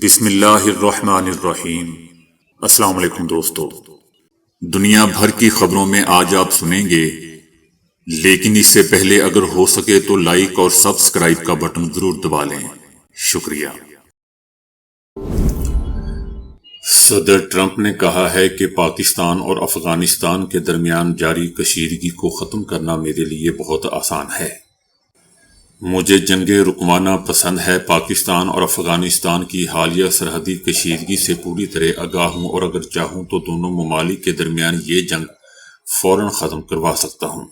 بسم اللہ الرحمن الرحیم۔ السلام علیکم دوستو، دنیا بھر کی خبروں میں آج آپ سنیں گے، لیکن اس سے پہلے اگر ہو سکے تو لائک اور سبسکرائب کا بٹن ضرور دبا لیں۔ شکریہ۔ صدر ٹرمپ نے کہا ہے کہ پاکستان اور افغانستان کے درمیان جاری کشیدگی کو ختم کرنا میرے لیے بہت آسان ہے۔ مجھے جنگ رکمانہ پسند ہے۔ پاکستان اور افغانستان کی حالیہ سرحدی کشیدگی سے پوری طرح آگاہ ہوں اور اگر چاہوں تو دونوں ممالک کے درمیان یہ جنگ فوراً ختم کروا سکتا ہوں۔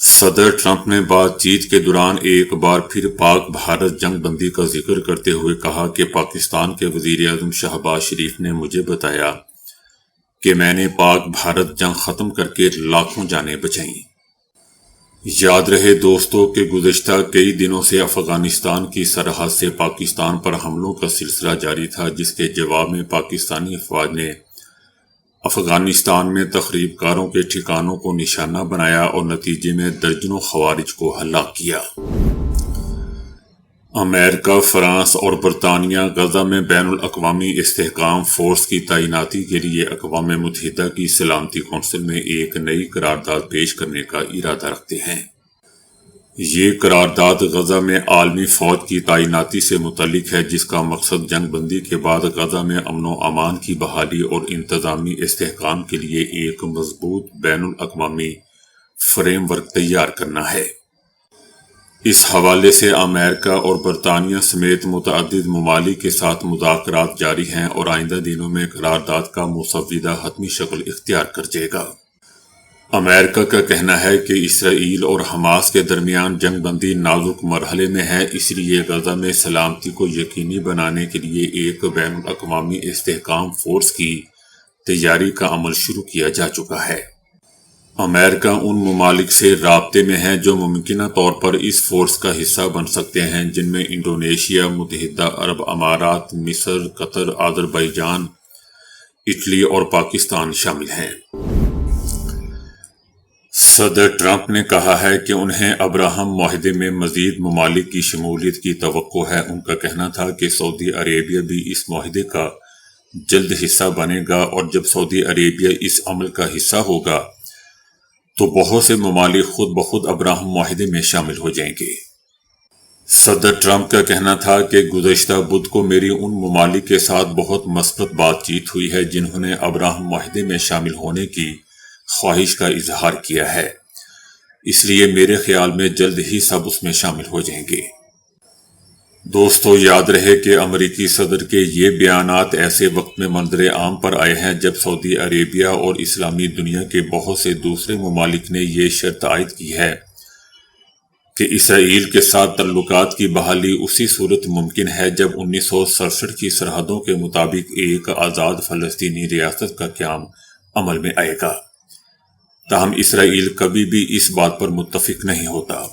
صدر ٹرمپ نے بات چیت کے دوران ایک بار پھر پاک بھارت جنگ بندی کا ذکر کرتے ہوئے کہا کہ پاکستان کے وزیر اعظم شہباز شریف نے مجھے بتایا کہ میں نے پاک بھارت جنگ ختم کر کے لاکھوں جانیں بچائیں۔ یاد رہے دوستو کہ گزشتہ کئی دنوں سے افغانستان کی سرحد سے پاکستان پر حملوں کا سلسلہ جاری تھا، جس کے جواب میں پاکستانی افواج نے افغانستان میں تخریب کاروں کے ٹھکانوں کو نشانہ بنایا اور نتیجے میں درجنوں خوارج کو ہلاک کیا۔ امریکہ، فرانس اور برطانیہ غزہ میں بین الاقوامی استحکام فورس کی تعیناتی کے لیے اقوام متحدہ کی سلامتی کونسل میں ایک نئی قرارداد پیش کرنے کا ارادہ رکھتے ہیں۔ یہ قرارداد غزہ میں عالمی فوج کی تعیناتی سے متعلق ہے، جس کا مقصد جنگ بندی کے بعد غزہ میں امن و امان کی بحالی اور انتظامی استحکام کے لیے ایک مضبوط بین الاقوامی فریم ورک تیار کرنا ہے۔ اس حوالے سے امریکہ اور برطانیہ سمیت متعدد ممالک کے ساتھ مذاکرات جاری ہیں اور آئندہ دنوں میں قرارداد کا مسودہ حتمی شکل اختیار کر جائے گا۔ امریکہ کا کہنا ہے کہ اسرائیل اور حماس کے درمیان جنگ بندی نازک مرحلے میں ہے، اس لیے غزہ میں سلامتی کو یقینی بنانے کے لیے ایک بین الاقوامی استحکام فورس کی تیاری کا عمل شروع کیا جا چکا ہے۔ امریکہ ان ممالک سے رابطے میں ہے جو ممکنہ طور پر اس فورس کا حصہ بن سکتے ہیں، جن میں انڈونیشیا، متحدہ عرب امارات، مصر، قطر، آذربائیجان، اٹلی اور پاکستان شامل ہیں۔ صدر ٹرمپ نے کہا ہے کہ انہیں ابراہم معاہدے میں مزید ممالک کی شمولیت کی توقع ہے۔ ان کا کہنا تھا کہ سعودی عربیہ بھی اس معاہدے کا جلد حصہ بنے گا اور جب سعودی عربیہ اس عمل کا حصہ ہوگا تو بہت سے ممالک خود بخود ابراہم معاہدے میں شامل ہو جائیں گے۔ صدر ٹرمپ کا کہنا تھا کہ گزشتہ بدھ کو میری ان ممالک کے ساتھ بہت مثبت بات چیت ہوئی ہے جنہوں نے ابراہم معاہدے میں شامل ہونے کی خواہش کا اظہار کیا ہے، اس لیے میرے خیال میں جلد ہی سب اس میں شامل ہو جائیں گے۔ دوستو، یاد رہے کہ امریکی صدر کے یہ بیانات ایسے وقت میں منظر عام پر آئے ہیں جب سعودی عربیہ اور اسلامی دنیا کے بہت سے دوسرے ممالک نے یہ شرط عائد کی ہے کہ اسرائیل کے ساتھ تعلقات کی بحالی اسی صورت ممکن ہے جب 1967 کی سرحدوں کے مطابق ایک آزاد فلسطینی ریاست کا قیام عمل میں آئے گا۔ تاہم اسرائیل کبھی بھی اس بات پر متفق نہیں ہوتا۔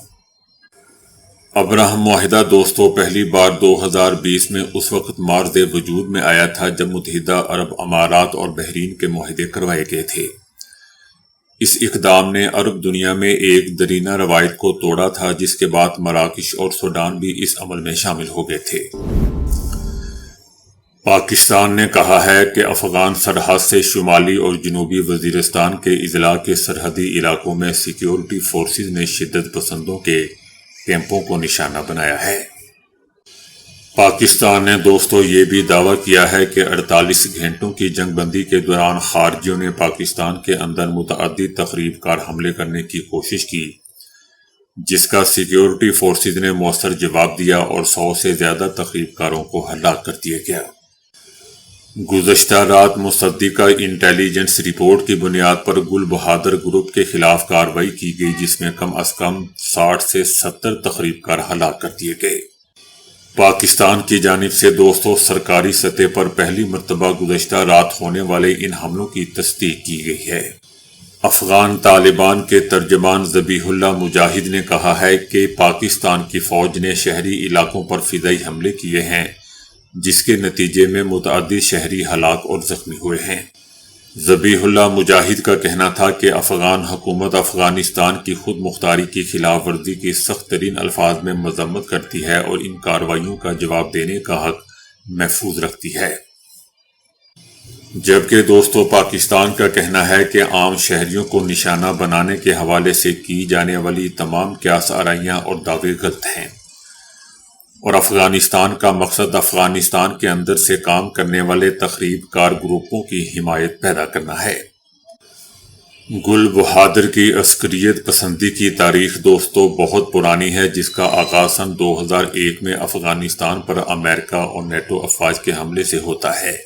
ابراہم معاہدہ دوستو پہلی بار 2020 میں اس وقت مارز وجود میں آیا تھا جب متحدہ عرب امارات اور بحرین کے معاہدے کروائے گئے تھے۔ اس اقدام نے عرب دنیا میں ایک دیرینہ روایت کو توڑا تھا، جس کے بعد مراکش اور سوڈان بھی اس عمل میں شامل ہو گئے تھے۔ پاکستان نے کہا ہے کہ افغان سرحد سے شمالی اور جنوبی وزیرستان کے اضلاع کے سرحدی علاقوں میں سیکیورٹی فورسز نے شدت پسندوں کے کیمپوں کو نشانہ بنایا ہے۔ پاکستان نے دوستو یہ بھی دعویٰ کیا ہے کہ 48 گھنٹوں کی جنگ بندی کے دوران خارجیوں نے پاکستان کے اندر متعدد تخریب کار حملے کرنے کی کوشش کی، جس کا سیکیورٹی فورسز نے مؤثر جواب دیا اور 100 سے زیادہ تخریب کاروں کو ہلاک کر دیا گیا۔ گزشتہ رات مصدقہ انٹیلیجنس رپورٹ کی بنیاد پر گل بہادر گروپ کے خلاف کارروائی کی گئی، جس میں کم از کم 60 سے 70 تخریب کار ہلاک کر دیے گئے۔ پاکستان کی جانب سے دوستو سرکاری سطح پر پہلی مرتبہ گزشتہ رات ہونے والے ان حملوں کی تصدیق کی گئی ہے۔ افغان طالبان کے ترجمان ذبیح اللہ مجاہد نے کہا ہے کہ پاکستان کی فوج نے شہری علاقوں پر فضائی حملے کیے ہیں، جس کے نتیجے میں متعدد شہری ہلاک اور زخمی ہوئے ہیں۔ ذبیح اللہ مجاہد کا کہنا تھا کہ افغان حکومت افغانستان کی خود مختاری کی خلاف ورزی کی سخت ترین الفاظ میں مذمت کرتی ہے اور ان کارروائیوں کا جواب دینے کا حق محفوظ رکھتی ہے۔ جبکہ دوستو پاکستان کا کہنا ہے کہ عام شہریوں کو نشانہ بنانے کے حوالے سے کی جانے والی تمام قیاس آرائیاں اور دعوے غلط ہیں، اور افغانستان کا مقصد افغانستان کے اندر سے کام کرنے والے تخریب کار گروپوں کی حمایت پیدا کرنا ہے۔ گل بہادر کی عسکریت پسندی کی تاریخ دوستو بہت پرانی ہے، جس کا آغاز سن 2001 میں افغانستان پر امریکہ اور نیٹو افواج کے حملے سے ہوتا ہے،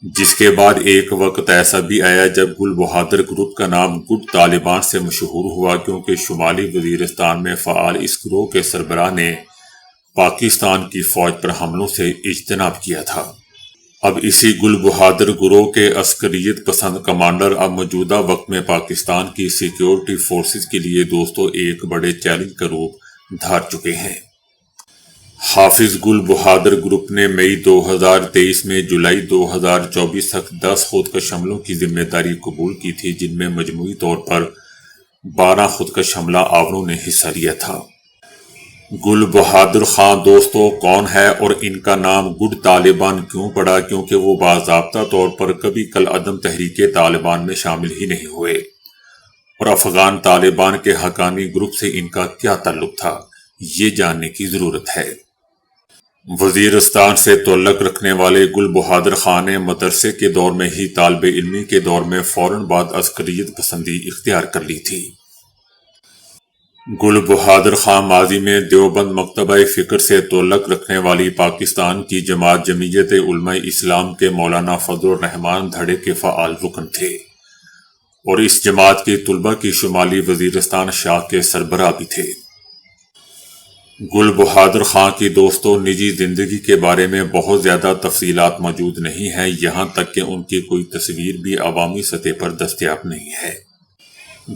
جس کے بعد ایک وقت ایسا بھی آیا جب گل بہادر گروپ کا نام گڈ طالبان سے مشہور ہوا، کیونکہ شمالی وزیرستان میں فعال اس گروہ کے سربراہ نے پاکستان کی فوج پر حملوں سے اجتناب کیا تھا۔ اب اسی گل بہادر گروہ کے عسکریت پسند کمانڈر اب موجودہ وقت میں پاکستان کی سیکیورٹی فورسز کے لیے دوستو ایک بڑے چیلنج کا روپ دھار چکے ہیں۔ حافظ گل بہادر گروپ نے مئی 2023 میں جولائی 2024 تک 10 خودکش حملوں کی ذمہ داری قبول کی تھی، جن میں مجموعی طور پر 12 خودکش حملہ آوروں نے حصہ لیا تھا۔ گل بہادر خان دوستو کون ہے اور ان کا نام گڈ طالبان کیوں پڑا؟ کیونکہ وہ باضابطہ طور پر کبھی کل عدم تحریک طالبان میں شامل ہی نہیں ہوئے، اور افغان طالبان کے حقانی گروپ سے ان کا کیا تعلق تھا، یہ جاننے کی ضرورت ہے۔ وزیرستان سے تعلق رکھنے والے گل بہادر خان نے مدرسے کے دور میں ہی طالب علمی کے دور میں فوراً بعد عسکریت پسندی اختیار کر لی تھی۔ گل بہادر خان ماضی میں دیوبند مکتبہ فکر سے تعلق رکھنے والی پاکستان کی جماعت جمعیت علماء اسلام کے مولانا فضل الرحمان دھڑے کے فعال رکن تھے، اور اس جماعت کی طلبہ کی شمالی وزیرستان شاخ کے سربراہ بھی تھے۔ گل بہادر خان کی دوستو نجی زندگی کے بارے میں بہت زیادہ تفصیلات موجود نہیں ہیں، یہاں تک کہ ان کی کوئی تصویر بھی عوامی سطح پر دستیاب نہیں ہے۔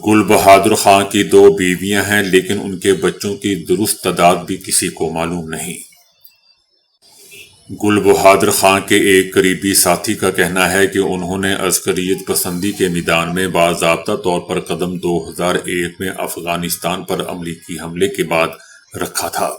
گل بہادر خان کی 2 بیویاں ہیں، لیکن ان کے بچوں کی درست تعداد بھی کسی کو معلوم نہیں۔ گل بہادر خان کے ایک قریبی ساتھی کا کہنا ہے کہ انہوں نے عسکریت پسندی کے میدان میں باضابطہ طور پر قدم 2001 میں افغانستان پر امریکی حملے کے بعد رکھا تھا۔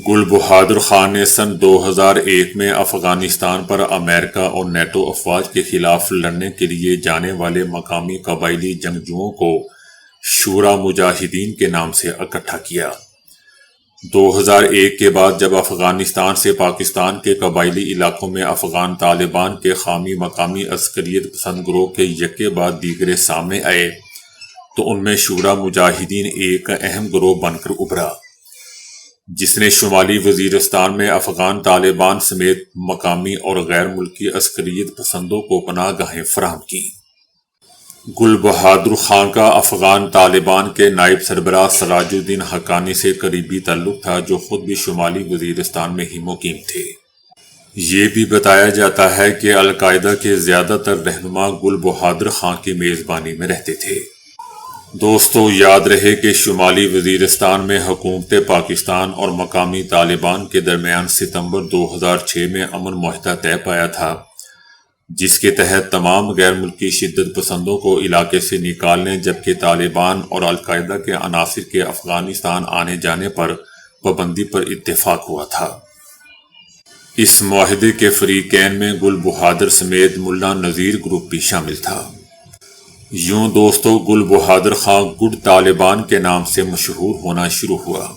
گل بہادر خان نے سن 2001 میں افغانستان پر امریکہ اور نیٹو افواج کے خلاف لڑنے کے لیے جانے والے مقامی قبائلی جنگجوؤں کو شورا مجاہدین کے نام سے اکٹھا کیا۔ 2001 کے بعد جب افغانستان سے پاکستان کے قبائلی علاقوں میں افغان طالبان کے حامی مقامی عسکریت پسند گروہ کے یکے بعد دیگرے سامنے آئے، تو ان میں شورا مجاہدین ایک اہم گروہ بن کر ابھرا، جس نے شمالی وزیرستان میں افغان طالبان سمیت مقامی اور غیر ملکی عسکریت پسندوں کو پناہ گاہیں فراہم کی۔ گل بہادر خان کا افغان طالبان کے نائب سربراہ سراج الدین حقانی سے قریبی تعلق تھا، جو خود بھی شمالی وزیرستان میں ہی مقیم تھے۔ یہ بھی بتایا جاتا ہے کہ القاعدہ کے زیادہ تر رہنما گل بہادر خان کی میزبانی میں رہتے تھے۔ دوستو یاد رہے کہ شمالی وزیرستان میں حکومت پاکستان اور مقامی طالبان کے درمیان ستمبر 2006 میں امن معاہدہ طے پایا تھا، جس کے تحت تمام غیر ملکی شدت پسندوں کو علاقے سے نکالنے، جبکہ طالبان اور القاعدہ کے عناصر کے افغانستان آنے جانے پر پابندی پر اتفاق ہوا تھا۔ اس معاہدے کے فریقین میں گل بہادر سمیت ملا نذیر گروپ بھی شامل تھا۔ یوں دوستو گل بہادر خان گڈ طالبان کے نام سے مشہور ہونا شروع ہوا۔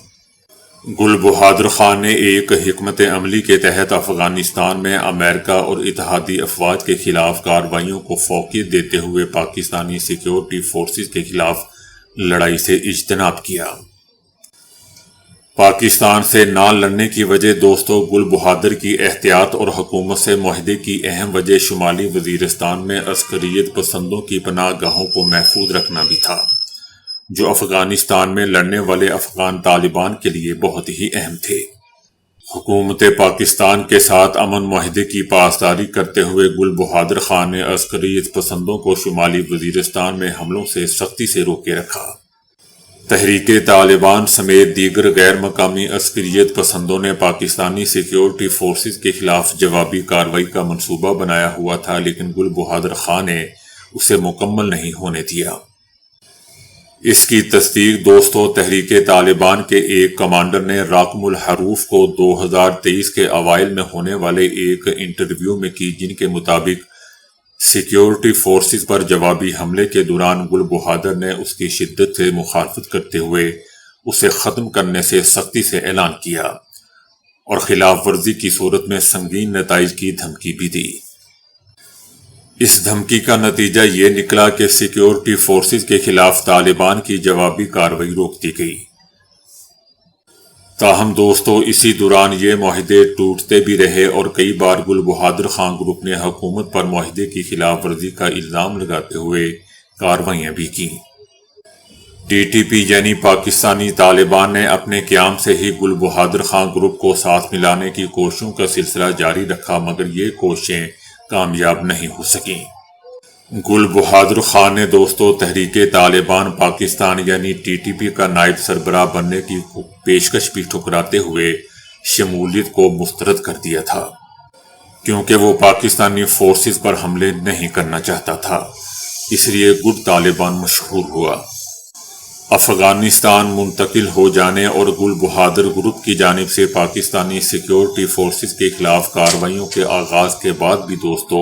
گل بہادر خان نے ایک حکمت عملی کے تحت افغانستان میں امریکہ اور اتحادی افواج کے خلاف کارروائیوں کو فوقیت دیتے ہوئے پاکستانی سیکیورٹی فورسز کے خلاف لڑائی سے اجتناب کیا۔ پاکستان سے نہ لڑنے کی وجہ دوستو گل بہادر کی احتیاط اور حکومت سے معاہدے کی اہم وجہ شمالی وزیرستان میں عسکریت پسندوں کی پناہ گاہوں کو محفوظ رکھنا بھی تھا، جو افغانستان میں لڑنے والے افغان طالبان کے لیے بہت ہی اہم تھے۔ حکومت پاکستان کے ساتھ امن معاہدے کی پاسداری کرتے ہوئے گل بہادر خان نے عسکریت پسندوں کو شمالی وزیرستان میں حملوں سے سختی سے روکے رکھا۔ تحریک طالبان سمیت دیگر غیر مقامی عسکریت پسندوں نے پاکستانی سیکیورٹی فورسز کے خلاف جوابی کارروائی کا منصوبہ بنایا ہوا تھا، لیکن گل بہادر خان نے اسے مکمل نہیں ہونے دیا۔ اس کی تصدیق دوستو تحریک طالبان کے ایک کمانڈر نے راقم الحروف کو 2023 کے اوائل میں ہونے والے ایک انٹرویو میں کی، جن کے مطابق سیکیورٹی فورسز پر جوابی حملے کے دوران گل بہادر نے اس کی شدت سے مخالفت کرتے ہوئے اسے ختم کرنے سے سختی سے اعلان کیا اور خلاف ورزی کی صورت میں سنگین نتائج کی دھمکی بھی دی۔ اس دھمکی کا نتیجہ یہ نکلا کہ سیکیورٹی فورسز کے خلاف طالبان کی جوابی کارروائی روک دی گئی۔ تاہم دوستو اسی دوران یہ معاہدے ٹوٹتے بھی رہے اور کئی بار گل بہادر خان گروپ نے حکومت پر معاہدے کی خلاف ورزی کا الزام لگاتے ہوئے کارروائیاں بھی کی۔ ٹی ٹی پی یعنی پاکستانی طالبان نے اپنے قیام سے ہی گل بہادر خان گروپ کو ساتھ ملانے کی کوششوں کا سلسلہ جاری رکھا، مگر یہ کوششیں کامیاب نہیں ہو سکیں۔ گل بہادر خان نے دوستو تحریک طالبان پاکستان یعنی ٹی ٹی پی کا نائب سربراہ بننے کی پیشکش بھی ٹھکراتے ہوئے شمولیت کو مسترد کر دیا تھا، کیونکہ وہ پاکستانی فورسز پر حملے نہیں کرنا چاہتا تھا، اس لیے گڈ طالبان مشہور ہوا۔ افغانستان منتقل ہو جانے اور گل بہادر گروپ کی جانب سے پاکستانی سیکیورٹی فورسز کے خلاف کارروائیوں کے آغاز کے بعد بھی دوستو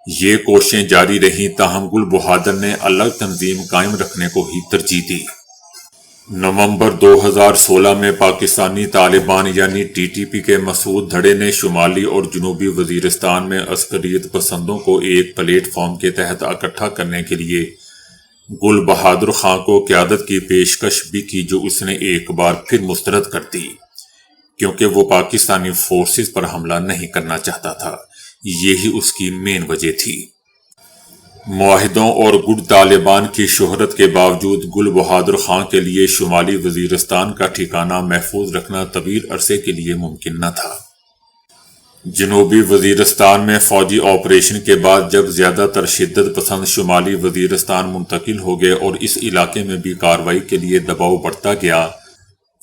یہ کوششیں جاری رہیں، تاہم گل بہادر نے الگ تنظیم قائم رکھنے کو ہی ترجیح دی۔ نومبر 2016 میں پاکستانی طالبان یعنی ٹی ٹی پی کے مسعود دھڑے نے شمالی اور جنوبی وزیرستان میں عسکریت پسندوں کو ایک پلیٹ فارم کے تحت اکٹھا کرنے کے لیے گل بہادر خان کو قیادت کی پیشکش بھی کی، جو اس نے ایک بار پھر مسترد کر دی، کیونکہ وہ پاکستانی فورسز پر حملہ نہیں کرنا چاہتا تھا۔ یہی اس کی مین وجہ تھی۔ معاہدوں اور گڈ طالبان کی شہرت کے باوجود گل بہادر خان کے لیے شمالی وزیرستان کا ٹھکانہ محفوظ رکھنا طویل عرصے کے لیے ممکن نہ تھا۔ جنوبی وزیرستان میں فوجی آپریشن کے بعد جب زیادہ تر شدت پسند شمالی وزیرستان منتقل ہو گئے اور اس علاقے میں بھی کارروائی کے لیے دباؤ بڑھتا گیا،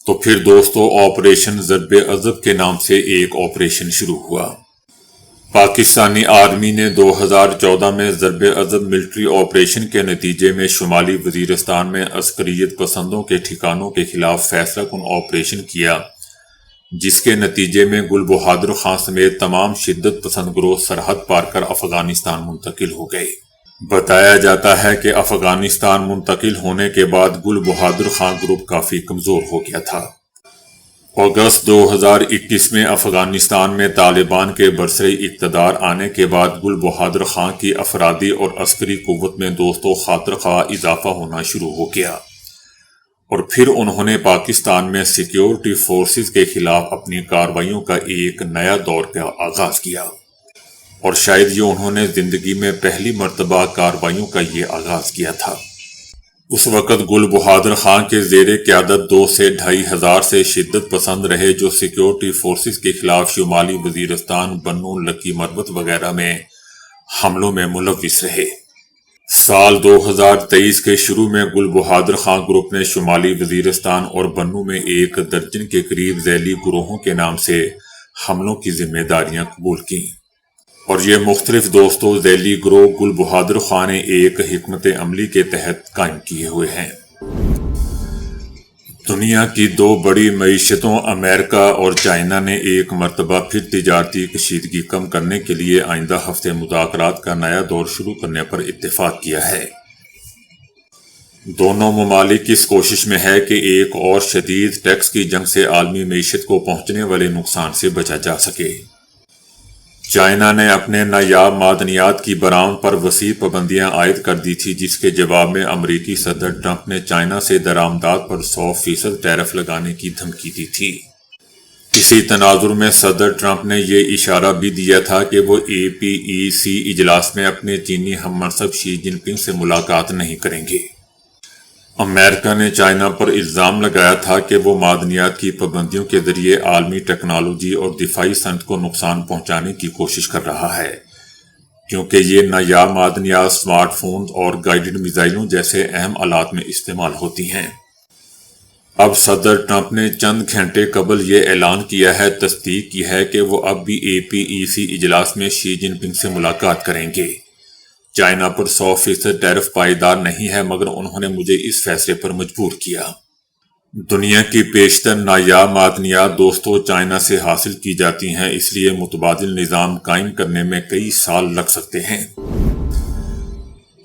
تو پھر دوستو آپریشن ضرب عضب کے نام سے ایک آپریشن شروع ہوا۔ پاکستانی آرمی نے 2014 میں ضرب عضب ملٹری آپریشن کے نتیجے میں شمالی وزیرستان میں عسکریت پسندوں کے ٹھکانوں کے خلاف فیصلہ کن آپریشن کیا، جس کے نتیجے میں گل بہادر خان سمیت تمام شدت پسند گروہ سرحد پار کر افغانستان منتقل ہو گئے۔ بتایا جاتا ہے کہ افغانستان منتقل ہونے کے بعد گل بہادر خان گروپ کافی کمزور ہو گیا تھا۔ اگست 2021 میں افغانستان میں طالبان کے برسر اقتدار آنے کے بعد گل بہادر خان کی افرادی اور عسکری قوت میں دوستو خاطر خواہ اضافہ ہونا شروع ہو گیا، اور پھر انہوں نے پاکستان میں سیکیورٹی فورسز کے خلاف اپنی کارروائیوں کا ایک نیا دور کا آغاز کیا، اور شاید یہ انہوں نے زندگی میں پہلی مرتبہ کارروائیوں کا یہ آغاز کیا تھا۔ اس وقت گل بہادر خان کے زیر قیادت 2 سے 2,500 سے شدت پسند رہے، جو سیکیورٹی فورسز کے خلاف شمالی وزیرستان، بنو، لکی مروت وغیرہ میں حملوں میں ملوث رہے۔ سال 2023 کے شروع میں گل بہادر خان گروپ نے شمالی وزیرستان اور بنو میں 1 درجن کے قریب ذیلی گروہوں کے نام سے حملوں کی ذمہ داریاں قبول کیں، اور یہ مختلف دوستو ذیلی گروہ گل بہادر خان نے ایک حکمت عملی کے تحت قائم کیے ہوئے ہیں۔ دنیا کی 2 بڑی معیشتوں امریکہ اور چائنا نے ایک مرتبہ پھر تجارتی کشیدگی کم کرنے کے لیے آئندہ ہفتے مذاکرات کا نیا دور شروع کرنے پر اتفاق کیا ہے۔ دونوں ممالک اس کوشش میں ہے کہ ایک اور شدید ٹیکس کی جنگ سے عالمی معیشت کو پہنچنے والے نقصان سے بچا جا سکے۔ چائنا نے اپنے نایاب معدنیات کی برآمد پر وسیع پابندیاں عائد کر دی تھی، جس کے جواب میں امریکی صدر ٹرمپ نے چائنا سے درآمدات پر 100% ٹیرف لگانے کی دھمکی دی تھی۔ اسی تناظر میں صدر ٹرمپ نے یہ اشارہ بھی دیا تھا کہ وہ APEC اجلاس میں اپنے چینی ہم منصب شی جن پنگ سے ملاقات نہیں کریں گے۔ امریکہ نے چائنا پر الزام لگایا تھا کہ وہ معدنیات کی پابندیوں کے ذریعے عالمی ٹیکنالوجی اور دفاعی صنعت کو نقصان پہنچانے کی کوشش کر رہا ہے، کیونکہ یہ نایاب معدنیات سمارٹ فونز اور گائیڈڈ میزائلوں جیسے اہم آلات میں استعمال ہوتی ہیں۔ اب صدر ٹرمپ نے چند گھنٹے قبل یہ اعلان کیا ہے، تصدیق کی ہے کہ وہ اب بھی APEC اجلاس میں شی جن پنگ سے ملاقات کریں گے، چائنا پر 100% ٹیرف پائیدار نہیں ہے، مگر انہوں نے مجھے اس فیصلے پر مجبور کیا۔ دنیا کی بیشتر نایاب معدنیات دوستو چائنا سے حاصل کی جاتی ہیں، اس لیے متبادل نظام قائم کرنے میں کئی سال لگ سکتے ہیں۔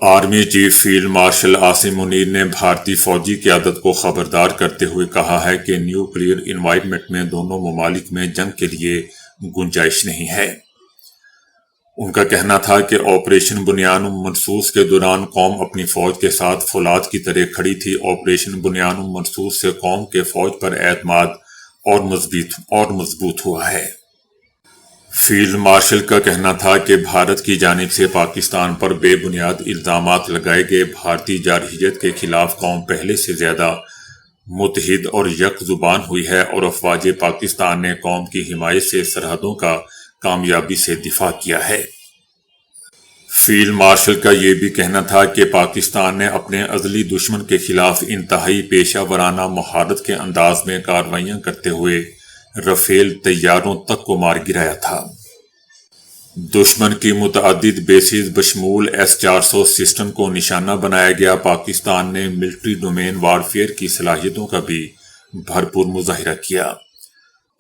Army chief field marshal Asim Munir نے بھارتی فوجی قیادت کو خبردار کرتے ہوئے کہا ہے کہ نیوکلیئر انوائرمنٹ میں دونوں ممالک میں جنگ کے لیے گنجائش نہیں ہے۔ ان کا کہنا تھا کہ آپریشن بنیان مرصوص کے دوران قوم اپنی فوج کے ساتھ فولاد کی طرح کھڑی تھی۔ آپریشن بنیان مرصوص سے قوم کے فوج پر اعتماد اور مضبوط ہوا ہے۔ فیلڈ مارشل کا کہنا تھا کہ بھارت کی جانب سے پاکستان پر بے بنیاد الزامات لگائے گئے۔ بھارتی جارحیت کے خلاف قوم پہلے سے زیادہ متحد اور یک زبان ہوئی ہے، اور افواج پاکستان نے قوم کی حمایت سے سرحدوں کا کامیابی سے دفاع کیا ہے۔ فیلڈ مارشل کا یہ بھی کہنا تھا کہ پاکستان نے اپنے ازلی دشمن کے خلاف انتہائی پیشہ ورانہ مہارت کے انداز میں کارروائیاں کرتے ہوئے رافیل طیاروں تک کو مار گرایا تھا۔ دشمن کی متعدد بیسز بشمول S-400 سسٹم کو نشانہ بنایا گیا۔ پاکستان نے ملٹری ڈومین وارفیئر کی صلاحیتوں کا بھی بھرپور مظاہرہ کیا۔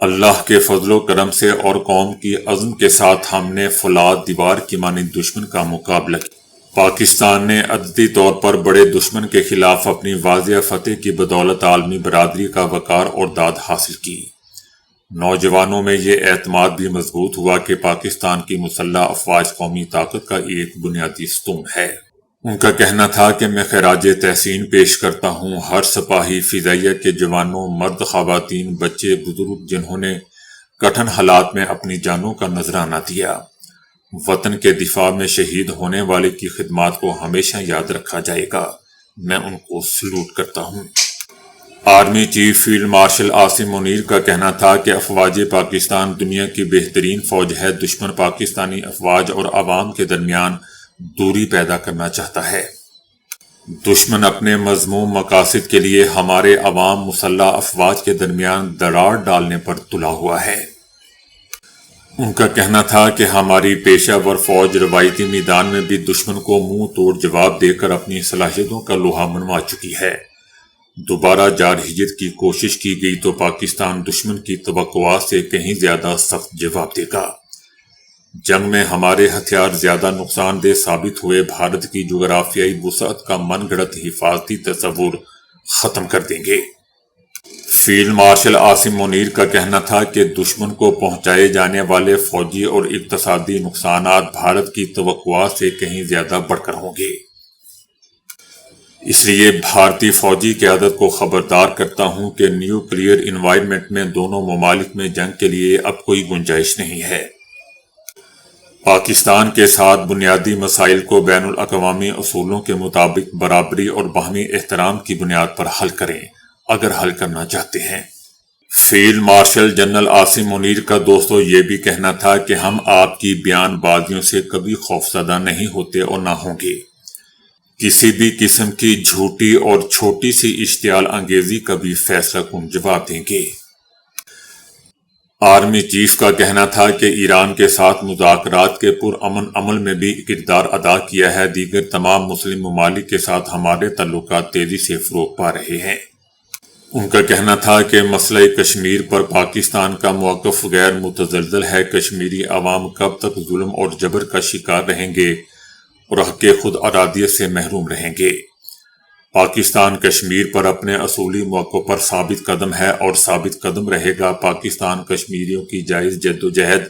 اللہ کے فضل و کرم سے اور قوم کی عزم کے ساتھ ہم نے فولاد دیوار کی مانند دشمن کا مقابلہ کیا۔ پاکستان نے عددی طور پر بڑے دشمن کے خلاف اپنی واضح فتح کی بدولت عالمی برادری کا وقار اور داد حاصل کی۔ نوجوانوں میں یہ اعتماد بھی مضبوط ہوا کہ پاکستان کی مسلح افواج قومی طاقت کا ایک بنیادی ستون ہے۔ ان کا کہنا تھا کہ میں خراج تحسین پیش کرتا ہوں ہر سپاہی فضائیہ کے جوانوں، مرد، خواتین، بچے، بزرگ جنہوں نے کٹھن حالات میں اپنی جانوں کا نذرانہ دیا۔ وطن کے دفاع میں شہید ہونے والے کی خدمات کو ہمیشہ یاد رکھا جائے گا۔ میں ان کو سلوٹ کرتا ہوں۔ Army chief field marshal Asim Munir کا کہنا تھا کہ افواج پاکستان دنیا کی بہترین فوج ہے۔ دشمن پاکستانی افواج اور عوام کے درمیان دوری پیدا کرنا چاہتا ہے۔ دشمن اپنے مذموم مقاصد کے لیے ہمارے عوام مسلح افواج کے درمیان دراڑ ڈالنے پر تلا ہوا ہے۔ ان کا کہنا تھا کہ ہماری پیشہ ور فوج روایتی میدان میں بھی دشمن کو منہ توڑ جواب دے کر اپنی صلاحیتوں کا لوہا منوا چکی ہے۔ دوبارہ جارحیت کی کوشش کی گئی تو پاکستان دشمن کی توقعات سے کہیں زیادہ سخت جواب دے گا۔ جنگ میں ہمارے ہتھیار زیادہ نقصان دہ ثابت ہوئے بھارت کی جغرافیائی وسعت کا من گھڑت حفاظتی تصور ختم کر دیں گے۔ فیلڈ مارشل عاصم منیر کا کہنا تھا کہ دشمن کو پہنچائے جانے والے فوجی اور اقتصادی نقصانات بھارت کی توقعات سے کہیں زیادہ بڑھ کر ہوں گے۔ اس لیے بھارتی فوجی قیادت کو خبردار کرتا ہوں کہ نیوکلیئر انوائرمنٹ میں دونوں ممالک میں جنگ کے لیے اب کوئی گنجائش نہیں ہے۔ پاکستان کے ساتھ بنیادی مسائل کو بین الاقوامی اصولوں کے مطابق برابری اور باہمی احترام کی بنیاد پر حل کریں، اگر حل کرنا چاہتے ہیں۔ Field marshal general Asim Munir کا دوستو یہ بھی کہنا تھا کہ ہم آپ کی بیان بازیوں سے کبھی خوفزدہ نہیں ہوتے اور نہ ہوں گے۔ کسی بھی قسم کی جھوٹی اور چھوٹی سی اشتعال انگیزی کا بھی فیصلہ کن جواب دیں گے۔ آرمی چیف کا کہنا تھا کہ ایران کے ساتھ مذاکرات کے پرامن عمل میں بھی کردار ادا کیا ہے۔ دیگر تمام مسلم ممالک کے ساتھ ہمارے تعلقات تیزی سے فروغ پا رہے ہیں۔ ان کا کہنا تھا کہ مسئلہ کشمیر پر پاکستان کا موقف غیر متزلزل ہے۔ کشمیری عوام کب تک ظلم اور جبر کا شکار رہیں گے اور حق خود ارادیت سے محروم رہیں گے؟ پاکستان کشمیر پر اپنے اصولی موقف پر ثابت قدم ہے اور ثابت قدم رہے گا۔ پاکستان کشمیریوں کی جائز جدوجہد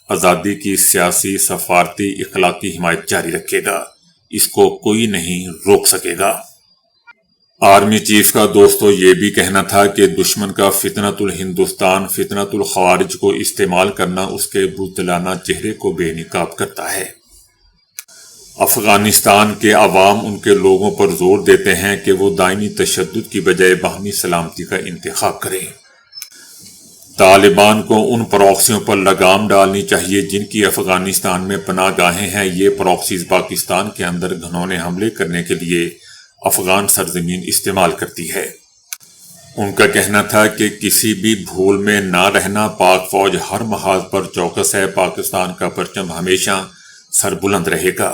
آزادی کی سیاسی، سفارتی، اخلاقی حمایت جاری رکھے گا۔ اس کو کوئی نہیں روک سکے گا۔ آرمی چیف کا دوستو یہ بھی کہنا تھا کہ دشمن کا فتنۃ الہندوستان، فتنۃ الخوارج کو استعمال کرنا اس کے بزدلانہ چہرے کو بے نقاب کرتا ہے۔ افغانستان کے عوام ان کے لوگوں پر زور دیتے ہیں کہ وہ دائمی تشدد کی بجائے باہمی سلامتی کا انتخاب کریں۔ طالبان کو ان پراکسیوں پر لگام ڈالنی چاہیے جن کی افغانستان میں پناہ گاہیں ہیں۔ یہ پراکسیز پاکستان کے اندر گھنونے حملے کرنے کے لیے افغان سرزمین استعمال کرتی ہے۔ ان کا کہنا تھا کہ کسی بھی بھول میں نہ رہنا، پاک فوج ہر محاذ پر چوکس ہے، پاکستان کا پرچم ہمیشہ سر بلند رہے گا۔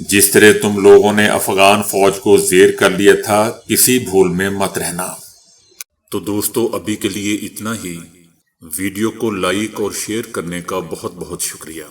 جس طرح تم لوگوں نے افغان فوج کو زیر کر لیا تھا، کسی بھول میں مت رہنا۔ تو دوستو، ابھی کے لیے اتنا ہی۔ ویڈیو کو لائک اور شیئر کرنے کا بہت بہت شکریہ۔